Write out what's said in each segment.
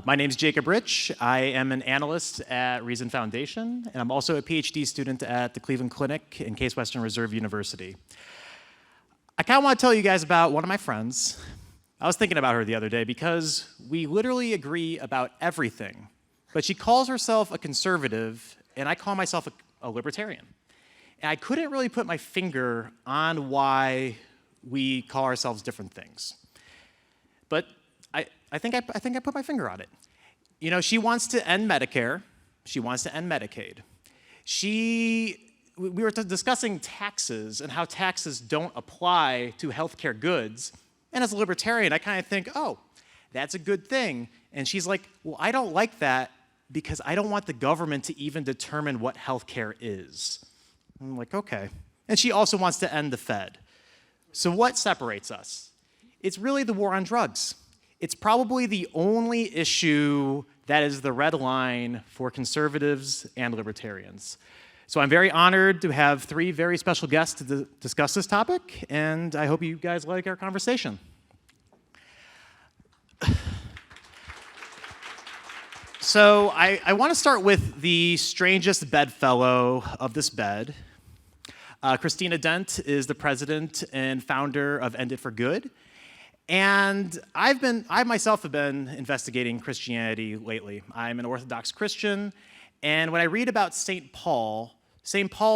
My name is Jacob Rich. I am an analyst at Reason Foundation, and I'm also a PhD student at the Cleveland Clinic in Case Western Reserve University. I kind of want to tell you guys about one of my friends. I was thinking about her the other day because we literally agree about everything, but she calls herself a conservative, and I call myself a libertarian. And I couldn't really put my finger on why we call ourselves different things. But I think I put my finger on it. You know, she wants to end Medicare. She wants to end Medicaid. We were discussing taxes and how taxes don't apply to healthcare goods. And as a libertarian, I kind of think, oh, that's a good thing. And she's like, well, I don't like that because I don't want the government to even determine what healthcare is. I'm like, okay. And she also wants to end the Fed. So what separates us? It's really the war on drugs. It's probably the only issue that is the red line for conservatives and libertarians. So I'm very honored to have three very special guests to discuss this topic, and I hope you guys like our conversation. So I want to start with the strangest bedfellow of this bed. Christina Dent is the president and founder of End It for Good. And I myself have been investigating Christianity lately. I'm an Orthodox Christian, and when I read about St. Paul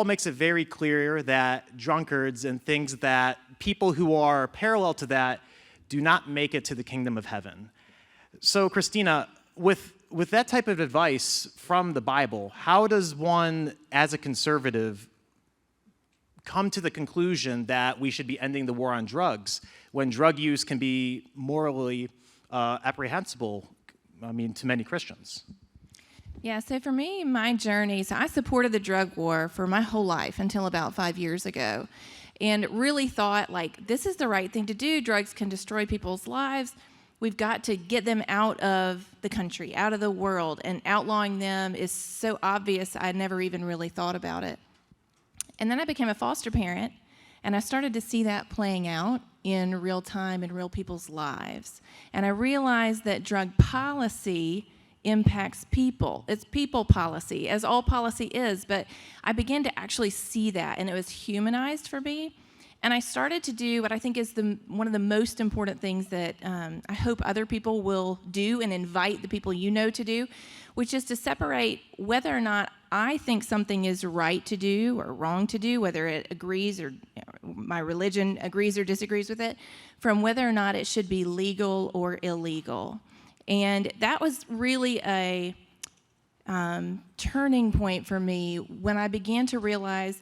makes it very clear that drunkards and things that people who are parallel to that do not make it to the kingdom of heaven. So Christina, with that type of advice from the Bible, how does one, as a conservative, come to the conclusion that we should be ending the war on drugs when drug use can be morally apprehensible, to many Christians? Yeah, so for me, my journey, so I supported the drug war for my whole life until about 5 years ago, and really thought, this is the right thing to do. Drugs can destroy people's lives. We've got to get them out of the country, out of the world, and outlawing them is so obvious I never even really thought about it. And then I became a foster parent, and I started to see that playing out in real time in real people's lives. And I realized that drug policy impacts people. It's people policy, as all policy is, but I began to actually see that, and it was humanized for me. And I started to do what I think is one of the most important things that I hope other people will do and invite the people you know to do, which is to separate whether or not I think something is right to do or wrong to do, whether it agrees or my religion agrees or disagrees with it, from whether or not it should be legal or illegal. And that was really a turning point for me when I began to realize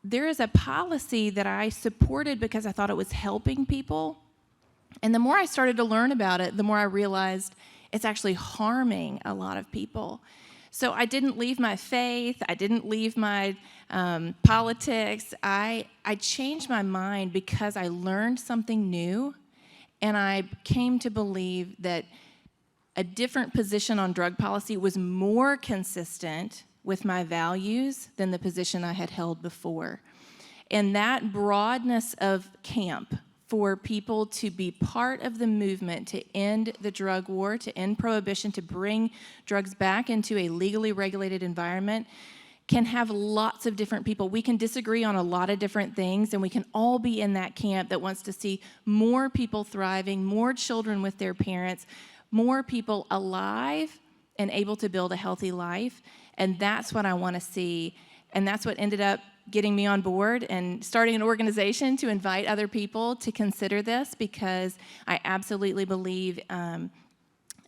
there is a policy that I supported because I thought it was helping people. And the more I started to learn about it, the more I realized it's actually harming a lot of people. So I didn't leave my faith. I didn't leave my politics. I changed my mind because I learned something new, and I came to believe that a different position on drug policy was more consistent with my values than the position I had held before. And that broadness of camp for people to be part of the movement to end the drug war, to end prohibition, to bring drugs back into a legally regulated environment can have lots of different people. We can disagree on a lot of different things, and we can all be in that camp that wants to see more people thriving, more children with their parents, more people alive and able to build a healthy life. And that's what I want to see. And that's what ended up getting me on board and starting an organization to invite other people to consider this, because I absolutely believe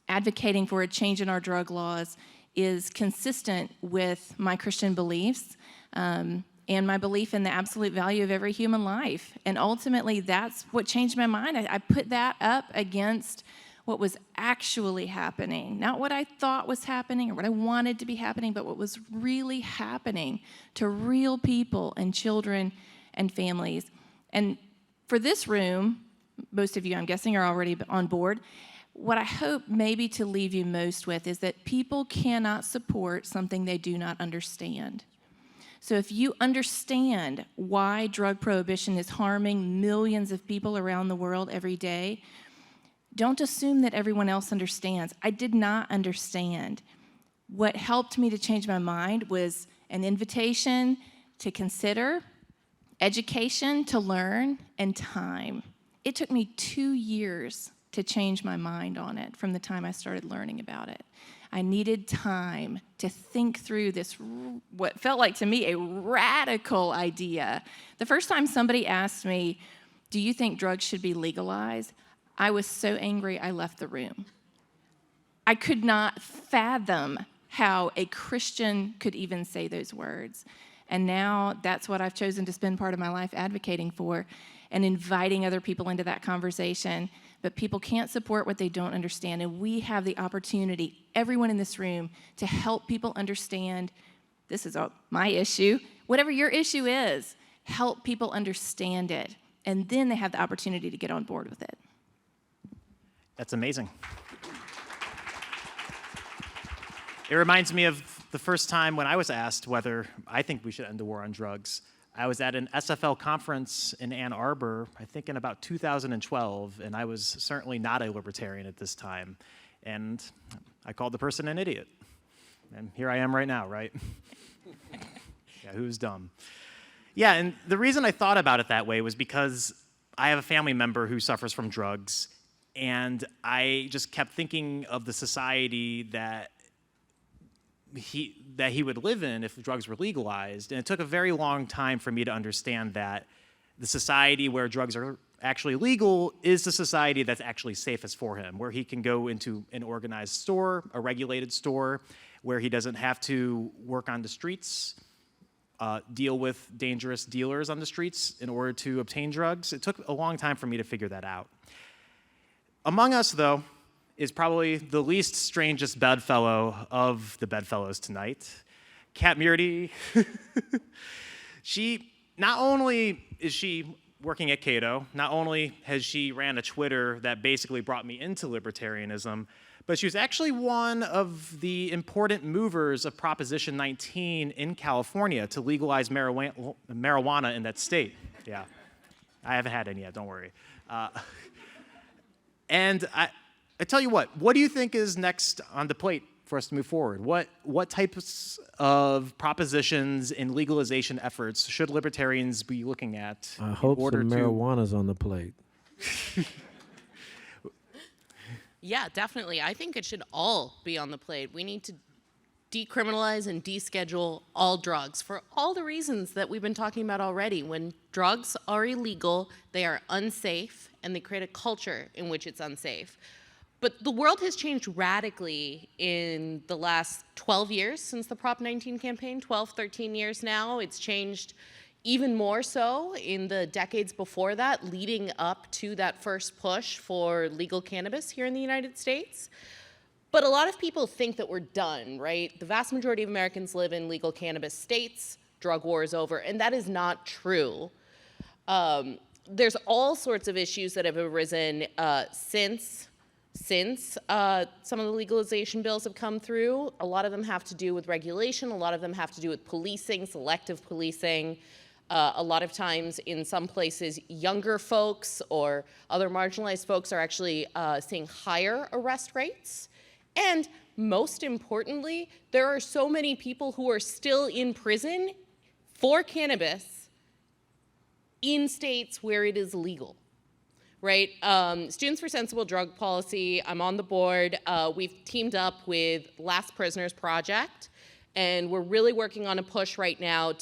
advocating for a change in our drug laws is consistent with my Christian beliefs and my belief in the absolute value of every human life. And ultimately, that's what changed my mind. I put that up against what was actually happening, not what I thought was happening or what I wanted to be happening, but what was really happening to real people and children and families. And for this room, most of you, I'm guessing, are already on board. What I hope maybe to leave you most with is that people cannot support something they do not understand. So if you understand why drug prohibition is harming millions of people around the world every day, Don't assume that everyone else understands. I did not understand. What helped me to change my mind was an invitation to consider, education to learn, and time. It took me 2 years to change my mind on it from the time I started learning about it. I needed time to think through this, what felt like to me a radical idea. The first time somebody asked me, do you think drugs should be legalized? I was so angry I left the room. I could not fathom how a Christian could even say those words. And now that's what I've chosen to spend part of my life advocating for and inviting other people into that conversation. But people can't support what they don't understand. And we have the opportunity, everyone in this room, to help people understand this is my issue. Whatever your issue is, help people understand it. And then they have the opportunity to get on board with it. That's amazing. It reminds me of the first time when I was asked whether I think we should end the war on drugs. I was at an SFL conference in Ann Arbor, I think in about 2012, and I was certainly not a libertarian at this time. And I called the person an idiot. And here I am right now, right? Yeah, who's dumb? Yeah, and the reason I thought about it that way was because I have a family member who suffers from drugs, and I just kept thinking of the society that he would live in if drugs were legalized. And it took a very long time for me to understand that the society where drugs are actually legal is the society that's actually safest for him, where he can go into an organized store, a regulated store, where he doesn't have to work on the streets, deal with dangerous dealers on the streets in order to obtain drugs. It took a long time for me to figure that out. Among us, though, is probably the least strangest bedfellow of the bedfellows tonight, Kat Murti. Not only is she working at Cato, not only has she ran a Twitter that basically brought me into libertarianism, but she was actually one of the important movers of Proposition 19 in California to legalize marijuana in that state. Yeah, I haven't had any yet, don't worry. And I tell you what do you think is next on the plate for us to move forward? What types of propositions and legalization efforts should libertarians be looking at? I hope some marijuana's on the plate. Yeah, definitely. I think it should all be on the plate. We need to decriminalize and deschedule all drugs for all the reasons that we've been talking about already. When drugs are illegal, they are unsafe, and they create a culture in which it's unsafe. But the world has changed radically in the last 12 years since the Prop 19 campaign, 12, 13 years now. It's changed even more so in the decades before that, leading up to that first push for legal cannabis here in the United States. But a lot of people think that we're done, right? The vast majority of Americans live in legal cannabis states, drug war is over, and that is not true. There's all sorts of issues that have arisen since some of the legalization bills have come through. A lot of them have to do with regulation. A lot of them have to do with policing, selective policing. A lot of times in some places, younger folks or other marginalized folks are actually seeing higher arrest rates. And most importantly, there are so many people who are still in prison for cannabis in states where it is legal. Right? Students for Sensible Drug Policy, I'm on the board. We've teamed up with Last Prisoners Project, and we're really working on a push right now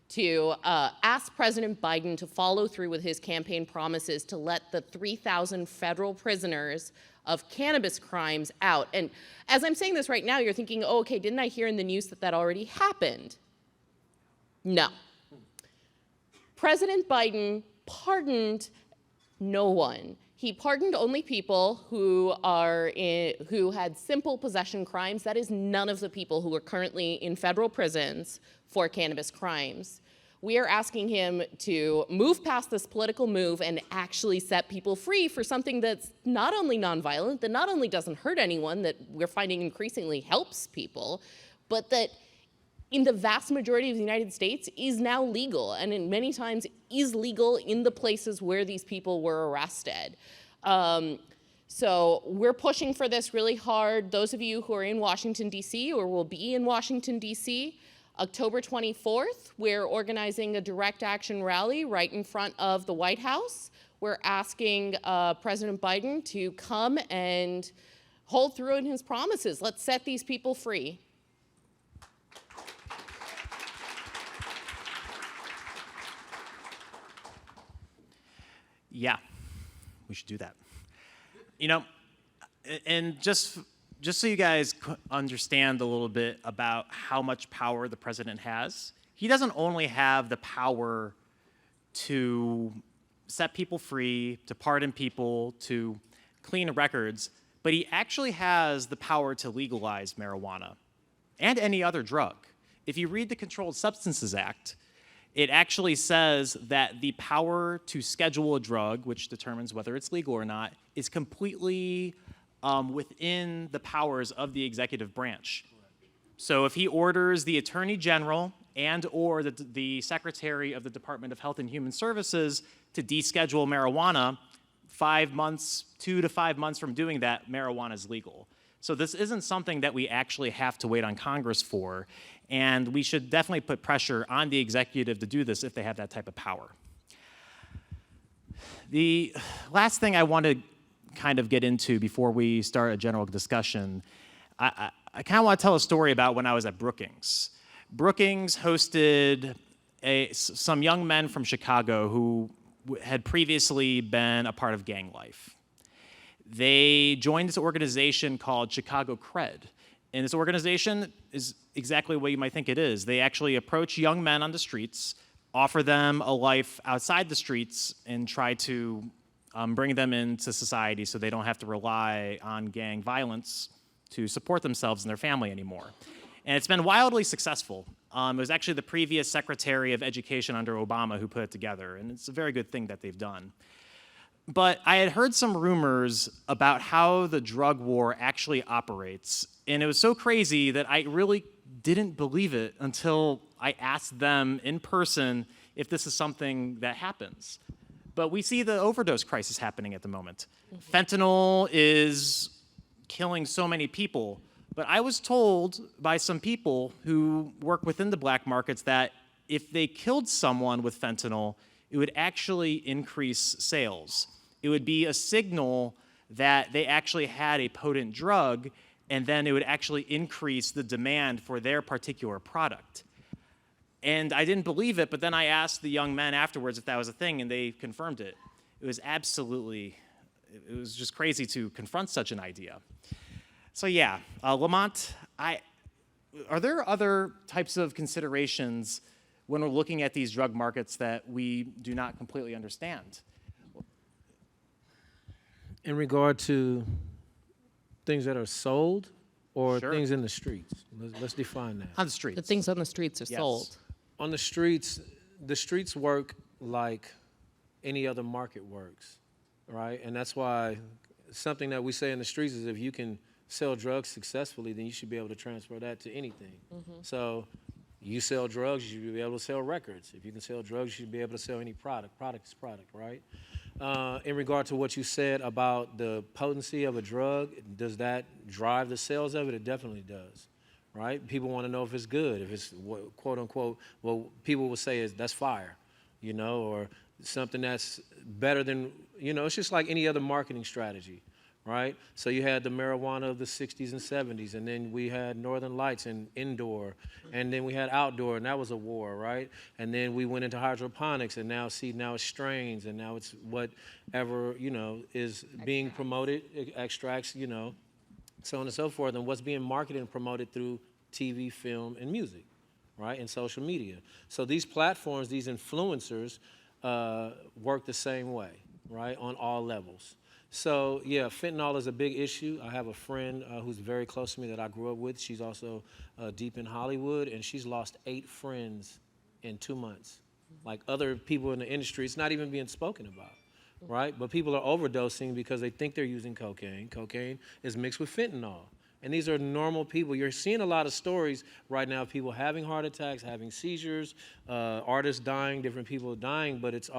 to ask President Biden to follow through with his campaign promises to let the 3,000 federal prisoners of cannabis crimes out. And as I'm saying this right now, you're thinking, oh, okay, didn't I hear in the news that that already happened? No. President Biden pardoned no one. He pardoned only people who had simple possession crimes. That is none of the people who are currently in federal prisons for cannabis crimes. We are asking him to move past this political move and actually set people free for something that's not only nonviolent, that not only doesn't hurt anyone, that we're finding increasingly helps people, but that in the vast majority of the United States is now legal, and in many times is legal in the places where these people were arrested. So we're pushing for this really hard. Those of you who are in Washington, D.C. or will be in Washington, D.C., October 24th, we're organizing a direct action rally right in front of the White House. We're asking President Biden to come and hold through in his promises. Let's set these people free. Yeah, we should do that. You know, and just so you guys understand a little bit about how much power the president has, he doesn't only have the power to set people free, to pardon people, to clean records, but he actually has the power to legalize marijuana and any other drug. If you read the Controlled Substances Act, it actually says that the power to schedule a drug, which determines whether it's legal or not, is completely within the powers of the executive branch. So if he orders the Attorney General and or the Secretary of the Department of Health and Human Services to deschedule marijuana, 2 to 5 months from doing that, marijuana is legal. So this isn't something that we actually have to wait on Congress for, and we should definitely put pressure on the executive to do this if they have that type of power. The last thing I want to kind of get into before we start a general discussion, I kind of want to tell a story about when I was at Brookings. Brookings hosted some young men from Chicago who had previously been a part of gang life. They joined this organization called Chicago Cred. And this organization is exactly what you might think it is. They actually approach young men on the streets, offer them a life outside the streets, and try to bring them into society so they don't have to rely on gang violence to support themselves and their family anymore. And it's been wildly successful. It was actually the previous Secretary of Education under Obama who put it together, and it's a very good thing that they've done. But I had heard some rumors about how the drug war actually operates, and it was so crazy that I really didn't believe it until I asked them in person if this is something that happens. But we see the overdose crisis happening at the moment. Fentanyl is killing so many people, but I was told by some people who work within the black markets that if they killed someone with fentanyl, it would actually increase sales. It would be a signal that they actually had a potent drug, and then it would actually increase the demand for their particular product. And I didn't believe it, but then I asked the young men afterwards if that was a thing, and they confirmed it. It was just crazy to confront such an idea. So yeah, Lamont, are there other types of considerations when we're looking at these drug markets that we do not completely understand? In regard to things that are sold or Sure. things in the streets? Let's define that. On the streets. The things on the streets are Yes. sold. On the streets work like any other market works, right? And that's why something that we say in the streets is if you can sell drugs successfully, then you should be able to transfer that to anything. So you sell drugs, you should be able to sell records. If you can sell drugs, you should be able to sell any product. Product is product, right? In regard to what you said about the potency of a drug, does that drive the sales of it? It definitely does, right? People want to know if it's good, if it's quote unquote, what people will say is that's fire, or something that's better than, it's just like any other marketing strategy, right? So you had the marijuana of the 60s and 70s, and then we had Northern Lights and indoor, and then we had outdoor, and that was a war, right? And then we went into hydroponics, and now it's strains, and now it's whatever, is being promoted, extracts, so on and so forth, and what's being marketed and promoted through TV, film, and music, right, and social media. So these platforms, these influencers, work the same way, right, on all levels. So, yeah, fentanyl is a big issue. I have a friend who's very close to me that I grew up with. She's also deep in Hollywood, and she's lost 8 friends in 2 months. Like other people in the industry, it's not even being spoken about, right? But people are overdosing because they think they're using cocaine. Cocaine is mixed with fentanyl. And these are normal people. You're seeing a lot of stories right now of people having heart attacks, having seizures, artists dying, different people dying, but it's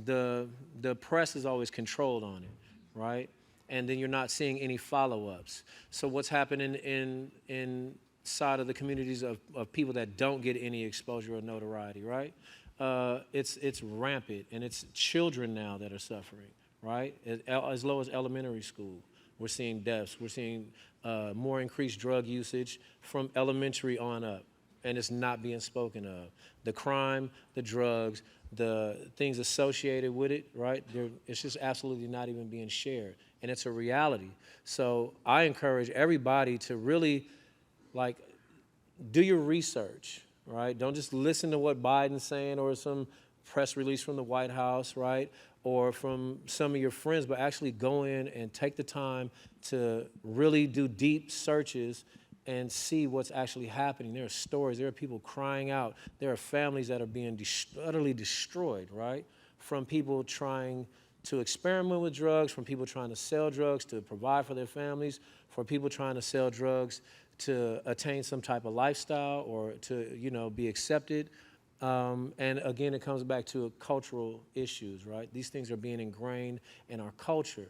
the press is always controlled on it, right? And then you're not seeing any follow-ups. So what's happening inside of the communities of people that don't get any exposure or notoriety, right? It's rampant, and it's children now that are suffering, right? As low as elementary school, we're seeing deaths. We're seeing more increased drug usage from elementary on up, and it's not being spoken of. The crime, the drugs, the things associated with it, right? It's just absolutely not even being shared, and it's a reality. So I encourage everybody to really, like, do your research, right? Don't just listen to what Biden's saying or some press release from the White House, right? Or from some of your friends, but actually go in and take the time to really do deep searches and see what's actually happening. There are stories, there are people crying out, there are families that are being utterly destroyed, right? From people trying to experiment with drugs, from people trying to sell drugs to provide for their families, for people trying to sell drugs to attain some type of lifestyle or to, you know, be accepted. And again, it comes back to cultural issues, right? These things are being ingrained in our culture,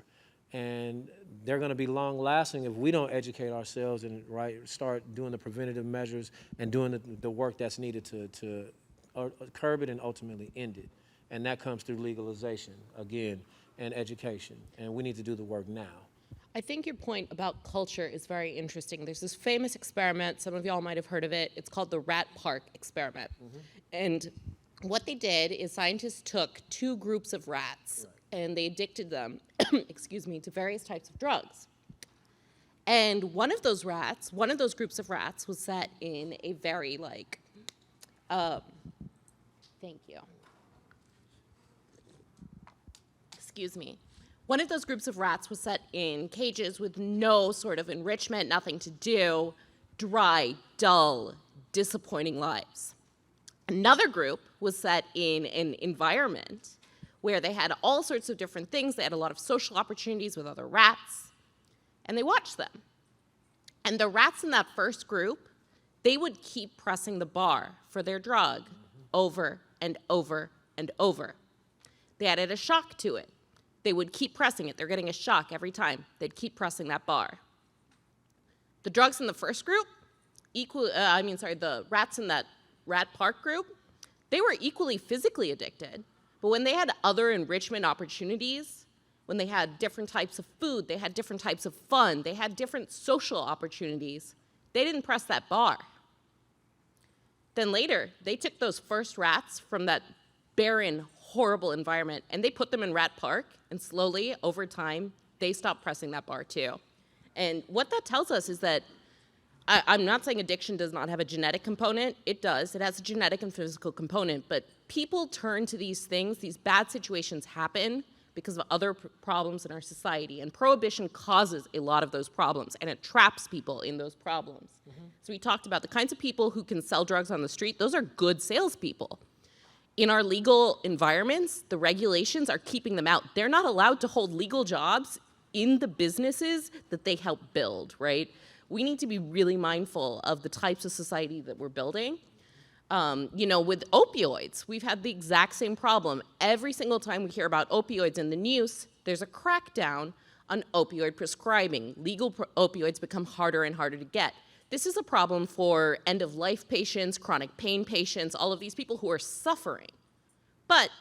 and they're going to be long-lasting if we don't educate ourselves and start doing the preventative measures and doing the work that's needed to curb it and ultimately end it. And that comes through legalization, again, and education. And we need to do the work now. I think your point about culture is very interesting. There's this famous experiment, some of y'all might have heard of it. It's called the Rat Park experiment. And what they did is scientists took two groups of rats and they addicted them, excuse me, to various types of drugs. And one of those groups of rats was set in a very thank you. Excuse me. One of those groups of rats was set in cages with no sort of enrichment, nothing to do, dry, dull, disappointing lives. Another group was set in an environment where they had all sorts of different things. They had a lot of social opportunities with other rats, and they watched them. And the rats in that first group, they would keep pressing the bar for their drug over and over and over. They added a shock to it. They would keep pressing it. They're getting a shock every time. They'd keep pressing that bar. The drugs in the first group, the rats in that Rat Park group, they were equally physically addicted, but when they had other enrichment opportunities, when they had different types of food, they had different types of fun, they had different social opportunities, they didn't press that bar. Then later, they took those first rats from that barren, horrible environment, and they put them in Rat Park, and slowly, over time, they stopped pressing that bar too. And what that tells us is that I'm not saying addiction does not have a genetic component. It does. It has a genetic and physical component. But people turn to these things. These bad situations happen because of other problems in our society. And prohibition causes a lot of those problems, and it traps people in those problems. So we talked about the kinds of people who can sell drugs on the street. Those are good salespeople. In our legal environments, the regulations are keeping them out. They're not allowed to hold legal jobs in the businesses that they help build, right? We need to be really mindful of the types of society that we're building. With opioids, we've had the exact same problem. Every single time we hear about opioids in the news, there's a crackdown on opioid prescribing. Legal opioids become harder and harder to get. This is a problem for end-of-life patients, chronic pain patients, all of these people who are suffering. But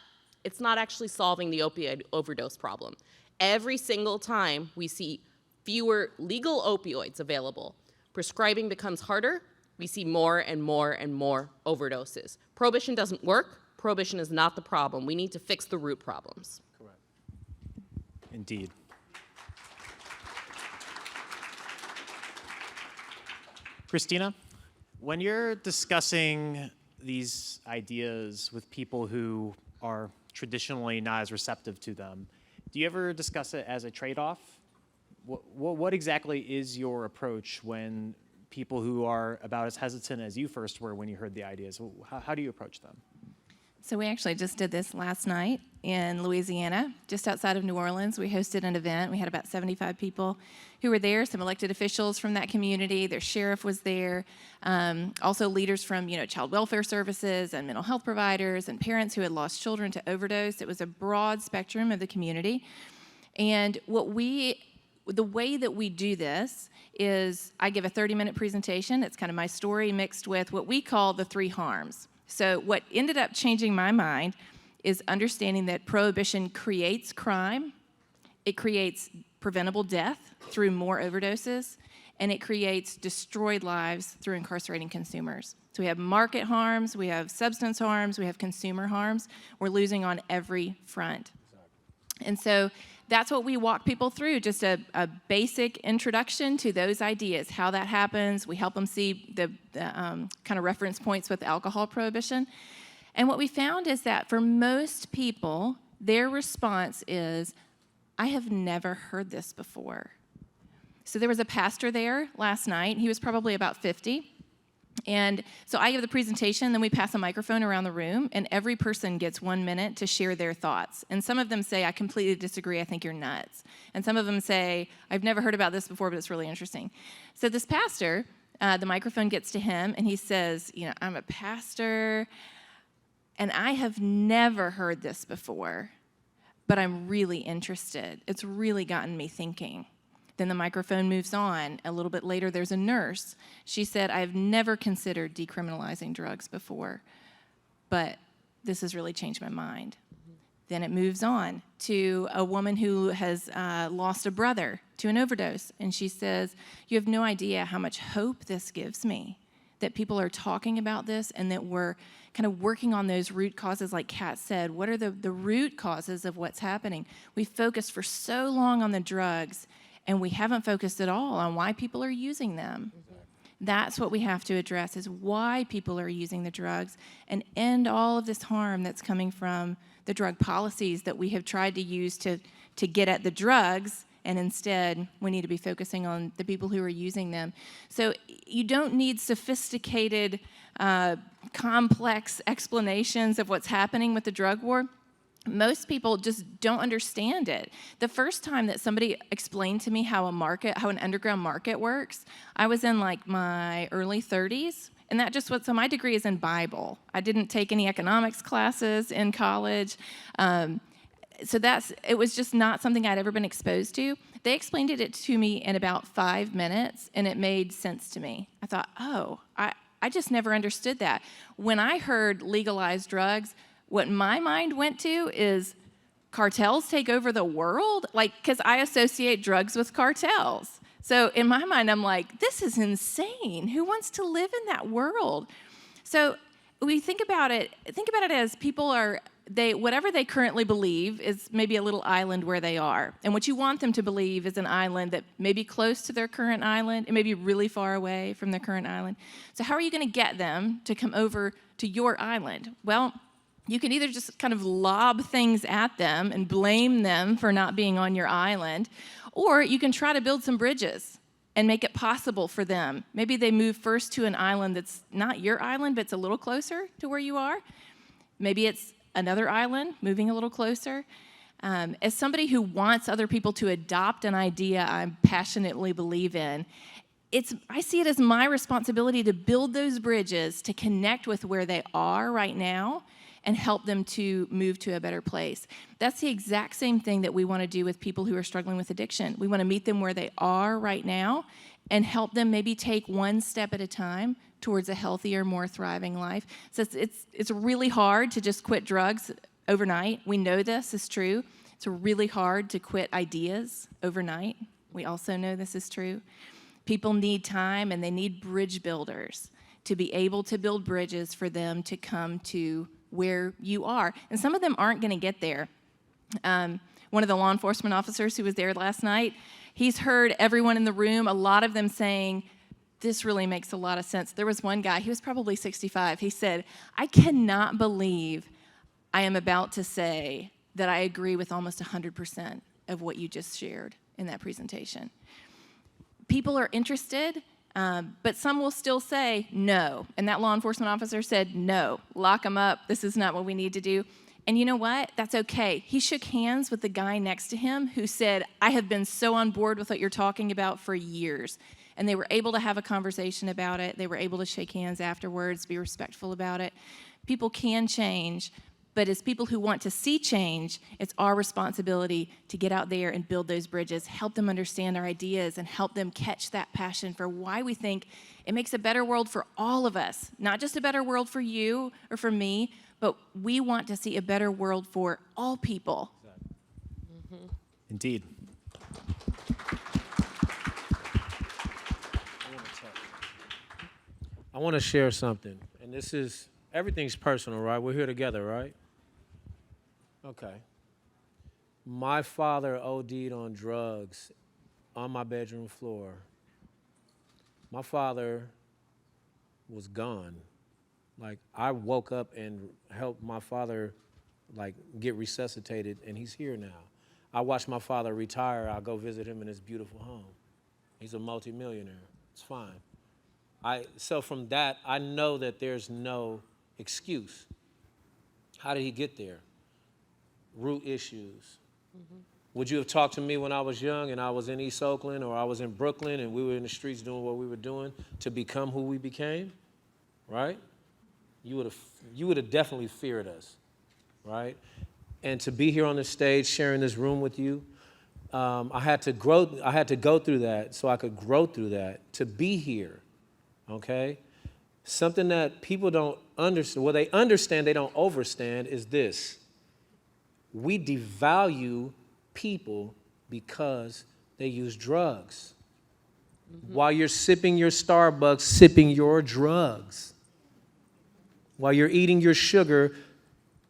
it's not actually solving the opioid overdose problem. Every single time we see fewer legal opioids available, prescribing becomes harder, we see more and more and more overdoses. Prohibition doesn't work. Prohibition is not the problem. We need to fix the root problems. Correct. Indeed. Christina, when you're discussing these ideas with people who are traditionally not as receptive to them, do you ever discuss it as a trade-off? What exactly is your approach when people who are about as hesitant as you first were when you heard the ideas, how do you approach them? So we actually just did this last night in Louisiana, just outside of New Orleans. We hosted an event. We had about 75 people who were there, some elected officials from that community. Their sheriff was there, also leaders from child welfare services and mental health providers and parents who had lost children to overdose. It was a broad spectrum of the community. And the way that we do this is I give a 30-minute presentation. It's kind of my story mixed with what we call the 3 harms. So what ended up changing my mind is understanding that prohibition creates crime, it creates preventable death through more overdoses, and it creates destroyed lives through incarcerating consumers. So we have market harms, we have substance harms, we have consumer harms. We're losing on every front. And so that's what we walk people through, just a basic introduction to those ideas, how that happens. We help them see the kind of reference points with alcohol prohibition. And what we found is that for most people, their response is, I have never heard this before. So there was a pastor there last night. He was probably about 50. And so I give the presentation, then we pass a microphone around the room, and every person gets 1 minute to share their thoughts. And some of them say, I completely disagree, I think you're nuts. And some of them say, I've never heard about this before, but it's really interesting. So this pastor, the microphone gets to him, and he says, I'm a pastor, and I have never heard this before, but I'm really interested. It's really gotten me thinking. Then the microphone moves on. A little bit later, there's a nurse. She said, I've never considered decriminalizing drugs before, but this has really changed my mind. Then it moves on to a woman who has lost a brother to an overdose, and she says, you have no idea how much hope this gives me, that people are talking about this and that we're kind of working on those root causes, like Kat said. What are the root causes of what's happening? We focused for so long on the drugs, and we haven't focused at all on why people are using them. That's what we have to address, is why people are using the drugs and end all of this harm that's coming from the drug policies that we have tried to use to get at the drugs, and instead we need to be focusing on the people who are using them. So you don't need sophisticated, complex explanations of what's happening with the drug war. Most people just don't understand it. The first time that somebody explained to me how an underground market works, I was in like my early 30s, and so my degree is in Bible. I didn't take any economics classes in college, so it was just not something I'd ever been exposed to. They explained it to me in about 5 minutes, and it made sense to me. I thought, I just never understood that. When I heard legalized drugs, what my mind went to is cartels take over the world? Because I associate drugs with cartels. So in my mind, I'm like, this is insane. Who wants to live in that world? So we think about it as people whatever they currently believe is maybe a little island where they are. And what you want them to believe is an island that may be close to their current island. It may be really far away from their current island. So how are you going to get them to come over to your island? Well, you can either just kind of lob things at them and blame them for not being on your island, or you can try to build some bridges and make it possible for them. Maybe they move first to an island that's not your island, but it's a little closer to where you are. Maybe it's another island moving a little closer. As somebody who wants other people to adopt an idea I passionately believe in, I see it as my responsibility to build those bridges to connect with where they are right now and help them to move to a better place. That's the exact same thing that we want to do with people who are struggling with addiction. We want to meet them where they are right now and help them maybe take one step at a time towards a healthier, more thriving life. So it's really hard to just quit drugs overnight. We know this is true. It's really hard to quit ideas overnight. We also know this is true. People need time, and they need bridge builders to be able to build bridges for them to come to where you are. And some of them aren't going to get there. One of the law enforcement officers who was there last night, he's heard everyone in the room, a lot of them saying, this really makes a lot of sense. There was one guy, he was probably 65. He said, I cannot believe I am about to say that I agree with almost 100% of what you just shared in that presentation. People are interested, but some will still say no. And that law enforcement officer said, no, lock them up. This is not what we need to do. And you know what? That's okay. He shook hands with the guy next to him who said, I have been so on board with what you're talking about for years. And they were able to have a conversation about it. They were able to shake hands afterwards, be respectful about it. People can change, But as people who want to see change, it's our responsibility to get out there and build those bridges, help them understand our ideas, and help them catch that passion for why we think it makes a better world for all of us, not just a better world for you or for me, but we want to see a better world for all people. Indeed. I want to share something, and this is, everything's personal, right? We're here together, right? Okay. My father OD'd on drugs on my bedroom floor. My father was gone. Like, I woke up and helped my father, like, get resuscitated, and he's here now. I watched my father retire. I'll go visit him in his beautiful home. He's a multimillionaire. It's fine. So from that, I know that there's no excuse. How did he get there? Root issues. Would you have talked to me when I was young and I was in East Oakland or I was in Brooklyn and we were in the streets doing what we were doing to become who we became? Right? You would have definitely feared us. Right? And to be here on this stage sharing this room with you, I had to go through that so I could grow through that to be here. Okay? Something that people don't understand, well, they understand, they don't overstand, is this. We devalue people because they use drugs. While you're sipping your Starbucks, sipping your drugs. While you're eating your sugar,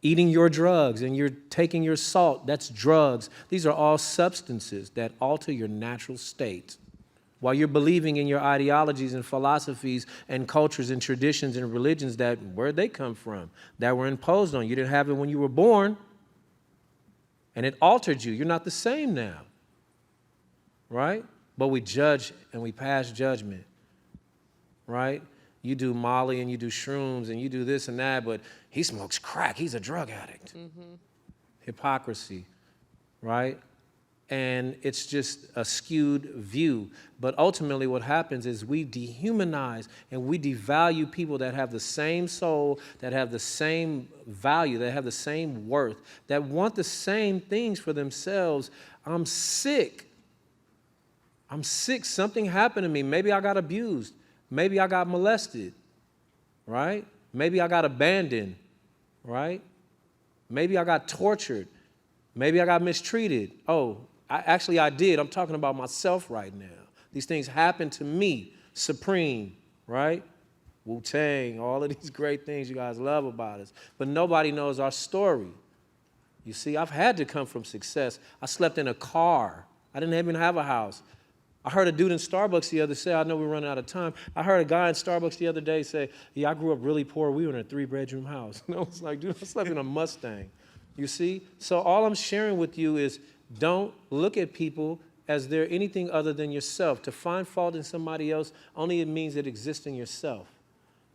eating your drugs, and you're taking your salt, that's drugs. These are all substances that alter your natural state. While you're believing in your ideologies and philosophies and cultures and traditions and religions that, where'd they come from? That were imposed on you. You didn't have it when you were born. And it altered you. You're not the same now. Right? But we judge and we pass judgment. Right? You do Molly and you do shrooms and you do this and that, but he smokes crack. He's a drug addict. Hypocrisy. Right? And it's just a skewed view. But ultimately what happens is we dehumanize and we devalue people that have the same soul, that have the same value, that have the same worth, that want the same things for themselves. I'm sick. I'm sick. Something happened to me. Maybe I got abused. Maybe I got molested. Right? Maybe I got abandoned. Right? Maybe I got tortured. Maybe I got mistreated. Oh, I did. I'm talking about myself right now. These things happened to me. Supreme, right? Wu-Tang, all of these great things you guys love about us. But nobody knows our story. You see, I've had to come from success. I slept in a car. I didn't even have a house. I heard a dude in Starbucks the other day, I know we're running out of time. I heard a guy in Starbucks the other day say, yeah, I grew up really poor. We were in a 3-bedroom house. And I was like, dude, I slept in a Mustang. You see? So all I'm sharing with you is don't look at people as they're anything other than yourself. To find fault in somebody else only it means it exists in yourself.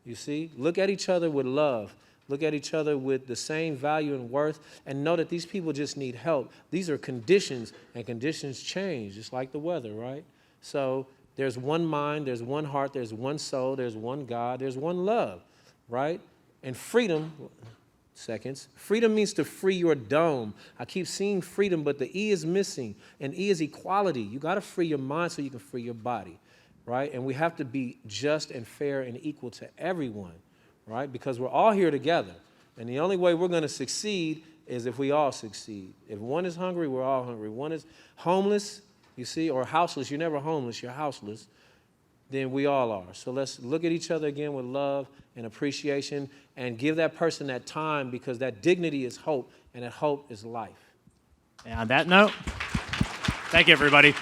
You see? Look at each other with love. Look at each other with the same value and worth and know that these people just need help. These are conditions, and conditions change, just like the weather, right? So there's one mind, there's one heart, there's one soul, there's one God, there's one love, right? And freedom... Freedom means to free your dome. I keep seeing freedom, but the E is missing, and E is equality. You got to free your mind so you can free your body, right? And we have to be just and fair and equal to everyone, right? Because we're all here together, and the only way we're going to succeed is if we all succeed. If one is hungry, we're all hungry. One is homeless, you see, or houseless. You're never homeless, you're houseless. Then we all are. So let's look at each other again with love and appreciation and give that person that time, because that dignity is hope, and that hope is life. And on that note, thank you, everybody.